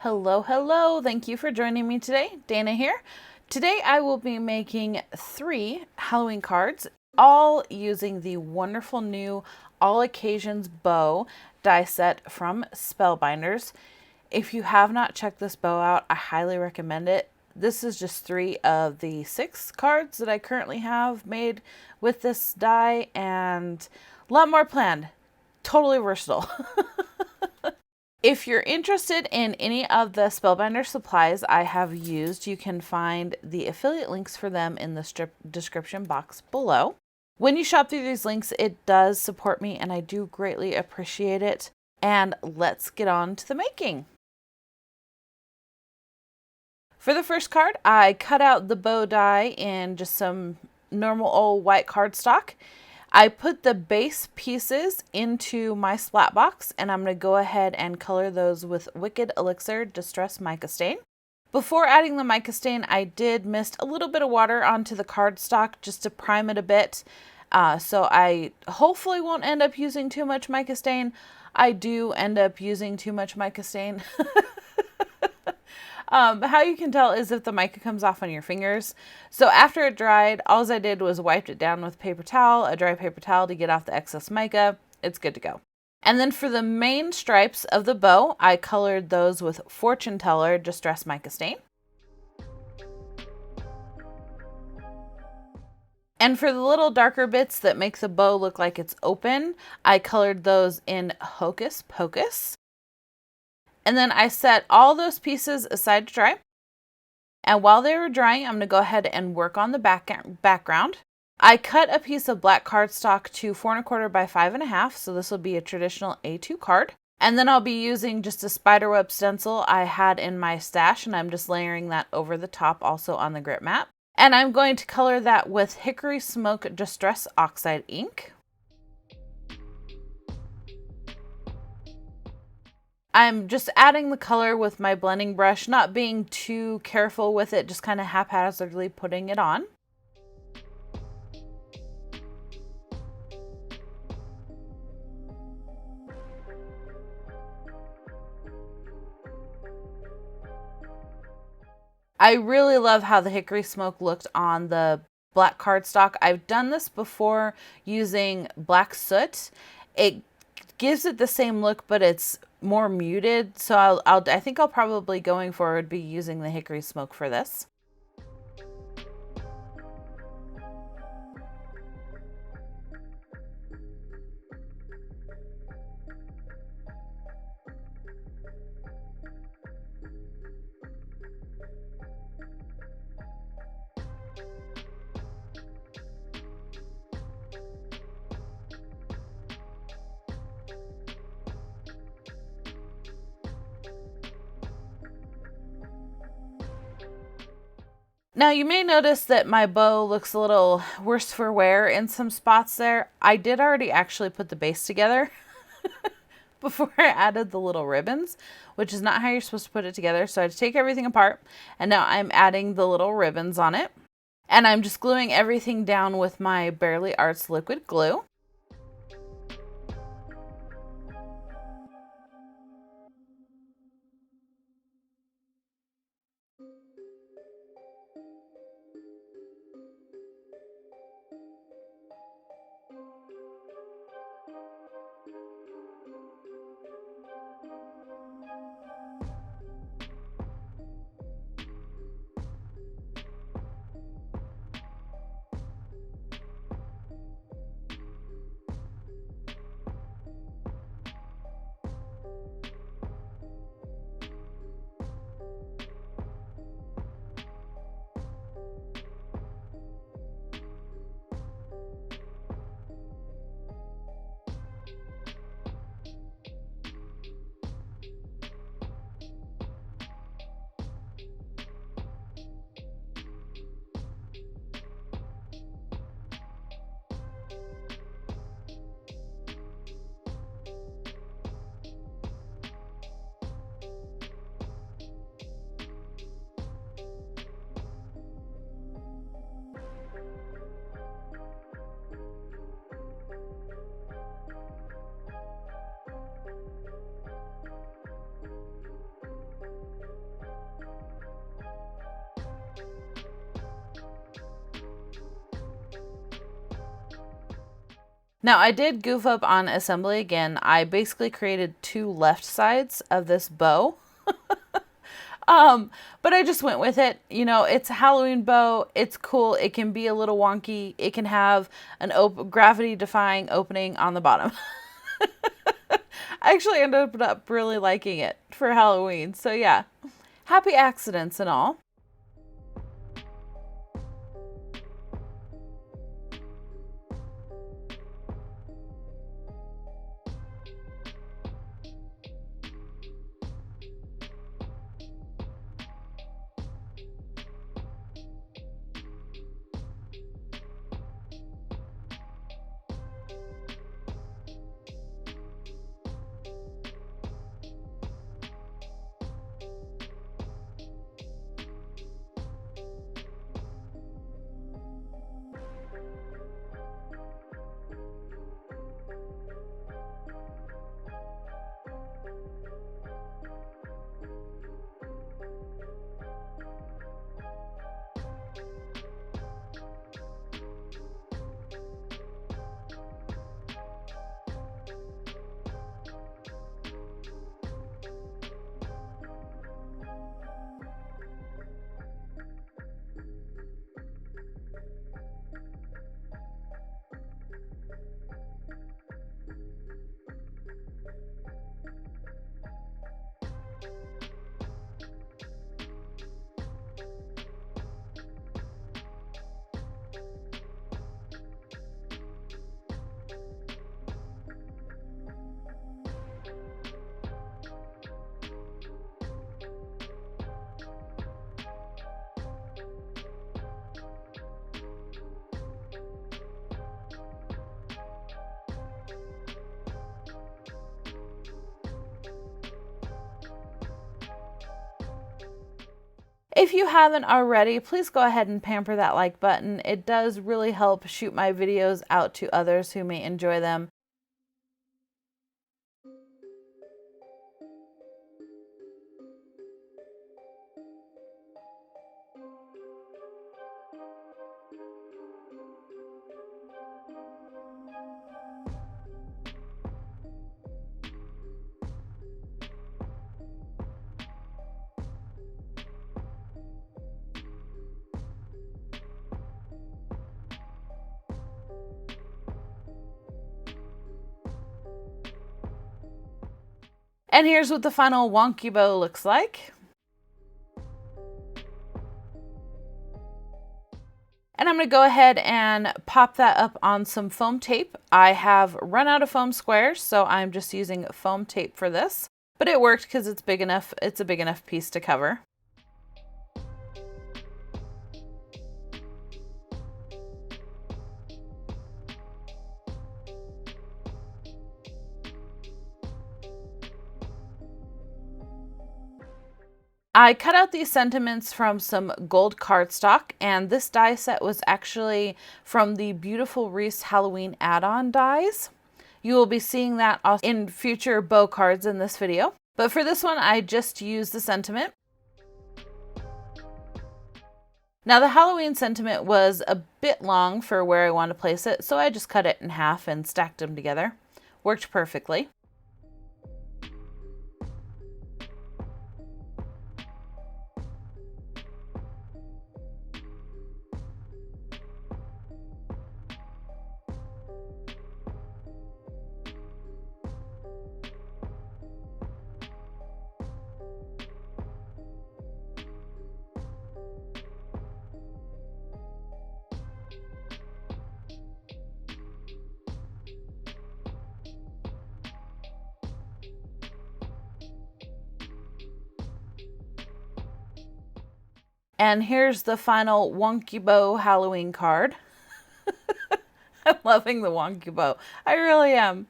Hello, hello. Thank you for joining me today. Dana here. Today I will be making 3 Halloween cards, all using the wonderful new All Occasions bow die set from Spellbinders. If you have not checked this bow out, I highly recommend it. This is just 3 of the 6 cards that I currently have made with this die, and a lot more planned. Totally versatile. If you're interested in any of the Spellbinder supplies I have used, you can find the affiliate links for them in the description box below. When you shop through these links, it does support me and I do greatly appreciate it. And let's get on to the making. For the first card, I cut out the bow die in just some normal old white cardstock. I put the base pieces into my splat box and I'm going to go ahead and color those with Wicked Elixir Distress Mica Stain. Before adding the mica stain, I did mist a little bit of water onto the cardstock just to prime it a bit. So I hopefully won't end up using too much mica stain. I do end up using too much mica stain. How you can tell is if the mica comes off on your fingers. So after it dried, all I did was wiped it down with paper towel, a dry paper towel to get off the excess mica. It's good to go. And then for the main stripes of the bow, I colored those with Fortune Teller Distress Mica Stain. And for the little darker bits that make the bow look like it's open, I colored those in Hocus Pocus. And then I set all those pieces aside to dry. And while they were drying, I'm going to go ahead and work on the background. I cut a piece of black cardstock to 4 1/4 by 5 1/2. So this will be a traditional A2 card. And then I'll be using just a spiderweb stencil I had in my stash. And I'm just layering that over the top also on the grit mat. And I'm going to color that with Hickory Smoke Distress Oxide ink. I'm just adding the color with my blending brush, not being too careful with it, just kind of haphazardly putting it on. I really love how the hickory smoke looked on the black cardstock. I've done this before using black soot. It gives it the same look, but it's more muted. So I think I'll probably going forward be using the hickory smoke for this. Now you may notice that my bow looks a little worse for wear in some spots there. I did already actually put the base together before I added the little ribbons, which is not how you're supposed to put it together. So I had to take everything apart and now I'm adding the little ribbons on it. And I'm just gluing everything down with my Barely Arts liquid glue. Now I did goof up on assembly again. I basically created two left sides of this bow. But I just went with it. You know, it's a Halloween bow. It's cool. It can be a little wonky. It can have an gravity-defying opening on the bottom. I actually ended up really liking it for Halloween. So yeah, happy accidents and all. If you haven't already, please go ahead and pamper that like button. It does really help shoot my videos out to others who may enjoy them. And here's what the final wonky bow looks like. And I'm going to go ahead and pop that up on some foam tape. I have run out of foam squares, so I'm just using foam tape for this. But it worked because it's big enough. It's a big enough piece to cover. I cut out these sentiments from some gold cardstock, and this die set was actually from the Beautiful Wreaths Halloween add-on dies. You will be seeing that in future bow cards in this video. But for this one, I just used the sentiment. Now the Halloween sentiment was a bit long for where I want to place it, so I just cut it in half and stacked them together. Worked perfectly. And here's the final wonky bow Halloween card. I'm loving the wonky bow. I really am.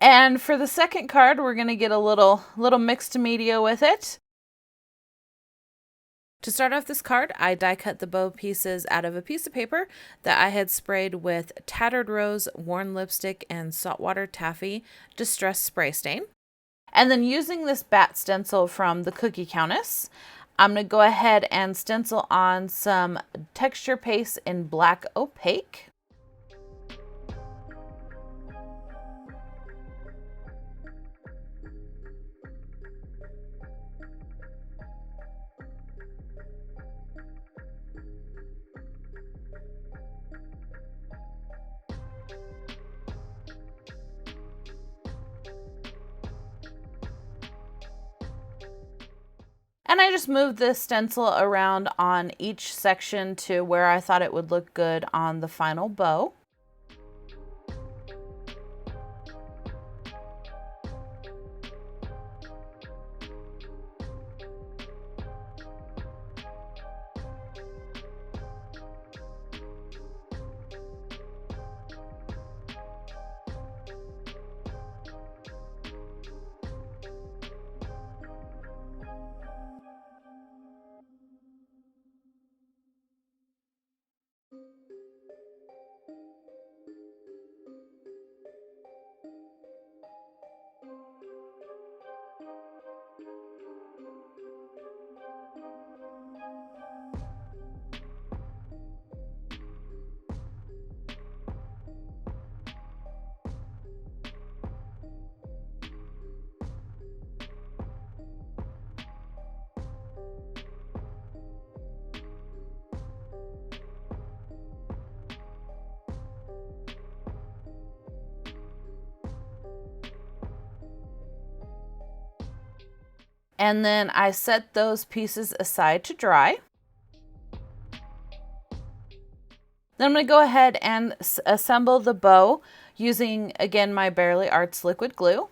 And for the second card, we're going to get a little mixed media with it. To start off this card, I die cut the bow pieces out of a piece of paper that I had sprayed with Tattered Rose, Worn Lipstick, and Saltwater Taffy Distress Spray Stain. And then using this bat stencil from the Cookie Countess, I'm going to go ahead and stencil on some texture paste in Black Opaque. And I just moved this stencil around on each section to where I thought it would look good on the final bow. And then I set those pieces aside to dry. Then I'm going to go ahead and assemble the bow using, again, my Bearly Arts liquid glue.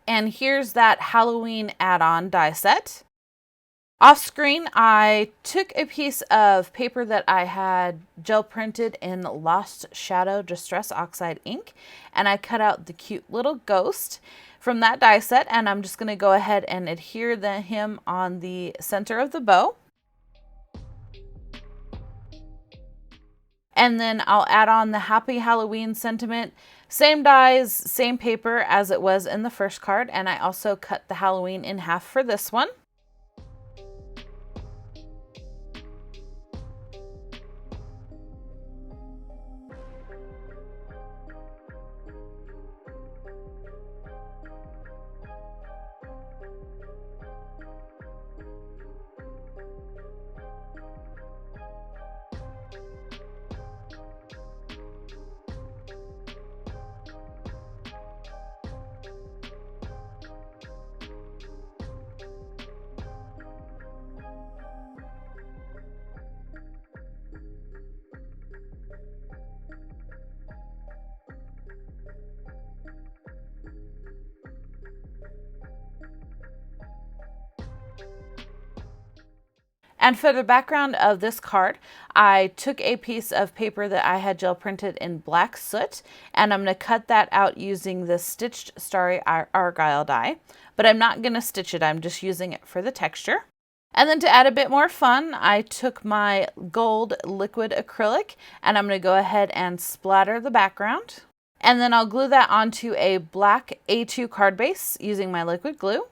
And here's that Halloween add-on die set. Off screen, I took a piece of paper that I had gel printed in Lost Shadow Distress Oxide ink, and I cut out the cute little ghost from that die set, and I'm just going to go ahead and adhere him on the center of the bow. And then I'll add on the Happy Halloween sentiment. Same dies, same paper as it was in the first card, and I also cut the Halloween in half for this one. And for the background of this card, I took a piece of paper that I had gel printed in black soot, and I'm going to cut that out using the Stitched Starry Argyle die. But I'm not going to stitch it, I'm just using it for the texture. And then to add a bit more fun, I took my gold liquid acrylic, and I'm going to go ahead and splatter the background. And then I'll glue that onto a black A2 card base using my liquid glue.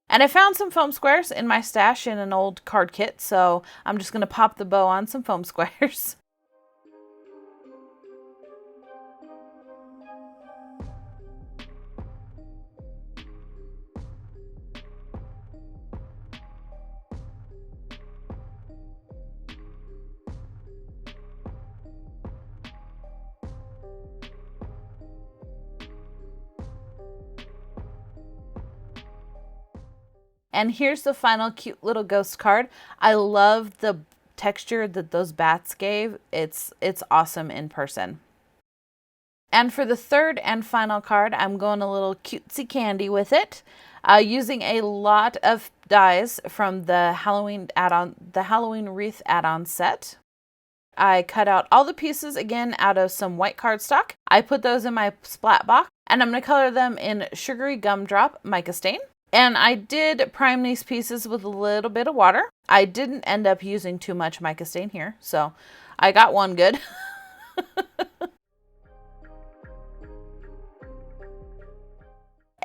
And I found some foam squares in my stash in an old card kit, so I'm just going to pop the bow on some foam squares. And here's the final cute little ghost card. I love the texture that those bats gave. It's awesome in person. And for the third and final card, I'm going a little cutesy candy with it, using a lot of dies from the Halloween add-on, the Halloween wreath add-on set. I cut out all the pieces again out of some white cardstock. I put those in my splat box, and I'm going to color them in Sugary Gumdrop mica stain. And I did prime these pieces with a little bit of water. I didn't end up using too much mica stain here, so I got one good.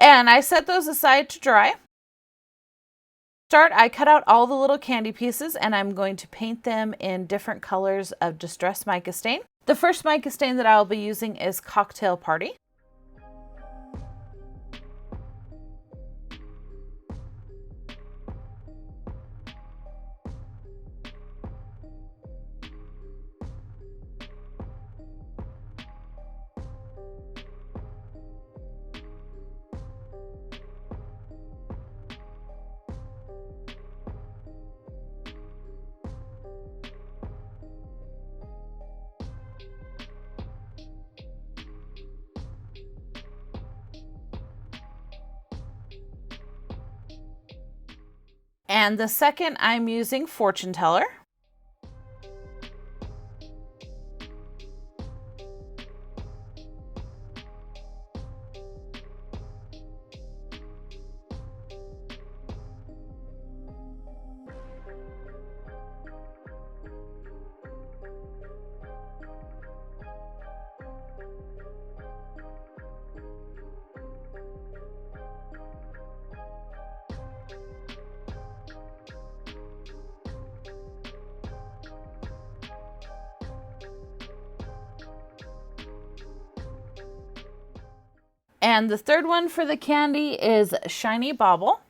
And I set those aside to dry. I cut out all the little candy pieces, and I'm going to paint them in different colors of Distress mica stain. The first mica stain that I'll be using is Cocktail Party. And the second, I'm using Fortune Teller. And the third one for the candy is Shiny Bauble.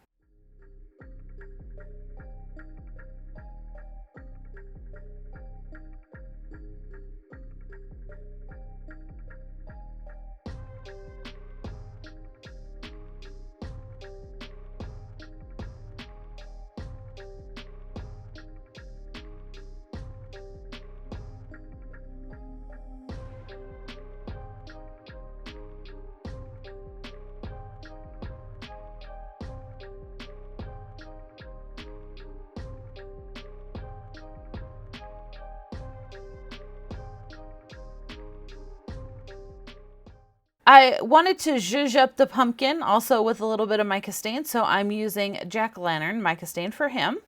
I wanted to zhuzh up the pumpkin also with a little bit of mica stain, so I'm using Jack-o'-lantern mica stain for him.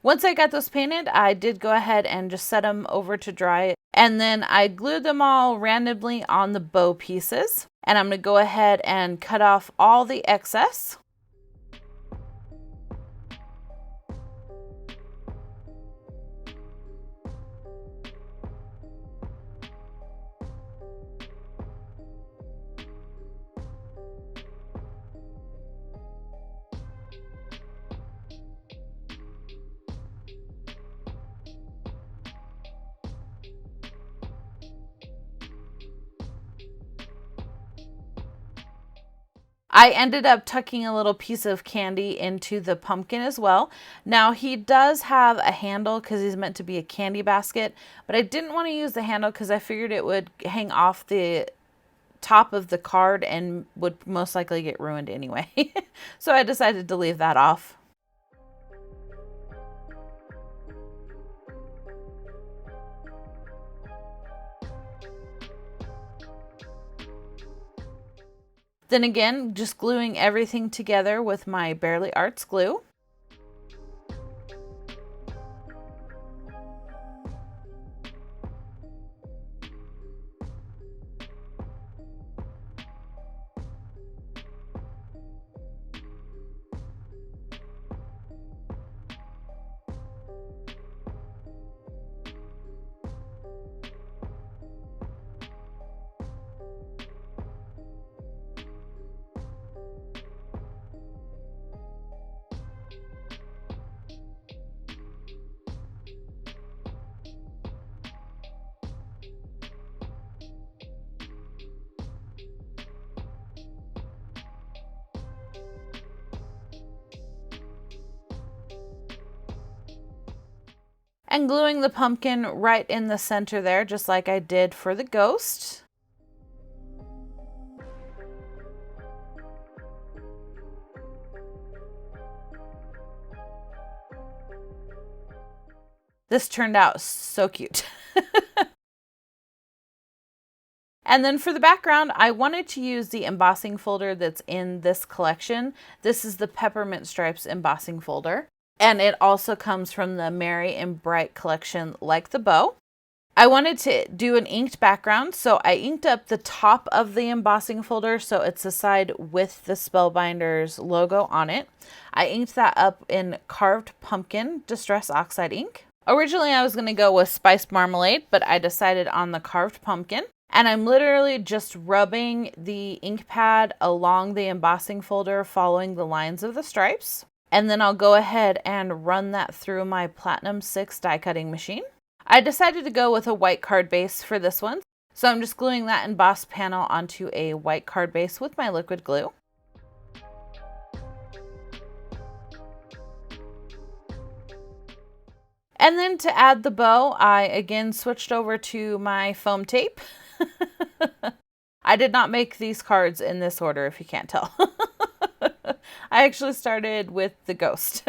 Once I got those painted, I did go ahead and just set them over to dry. And then I glued them all randomly on the bow pieces. And I'm going to go ahead and cut off all the excess. I ended up tucking a little piece of candy into the pumpkin as well. Now he does have a handle because he's meant to be a candy basket, but I didn't want to use the handle because I figured it would hang off the top of the card and would most likely get ruined anyway. So I decided to leave that off. Then again, just gluing everything together with my Barely Arts glue. and gluing the pumpkin right in the center there, just like I did for the ghost. This turned out so cute. And then for the background, I wanted to use the embossing folder that's in this collection. This is the Peppermint Stripes embossing folder. And it also comes from the Merry and Bright collection, like the bow. I wanted to do an inked background, so I inked up the top of the embossing folder so it's the side with the Spellbinders logo on it. I inked that up in Carved Pumpkin Distress Oxide ink. Originally, I was going to go with Spiced Marmalade, but I decided on the Carved Pumpkin. And I'm literally just rubbing the ink pad along the embossing folder, following the lines of the stripes. And then I'll go ahead and run that through my Platinum 6 die cutting machine. I decided to go with a white card base for this one. So I'm just gluing that embossed panel onto a white card base with my liquid glue. And then to add the bow, I again switched over to my foam tape. I did not make these cards in this order, if you can't tell. I actually started with the ghost.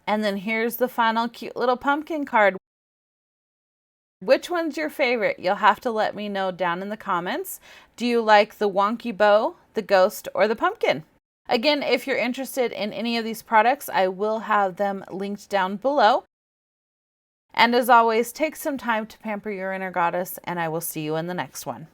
And then here's the final cute little pumpkin card. Which one's your favorite? You'll have to let me know down in the comments. Do you like the wonky bow, the ghost, or the pumpkin? Again, if you're interested in any of these products, I will have them linked down below. And as always, take some time to pamper your inner goddess, and I will see you in the next one.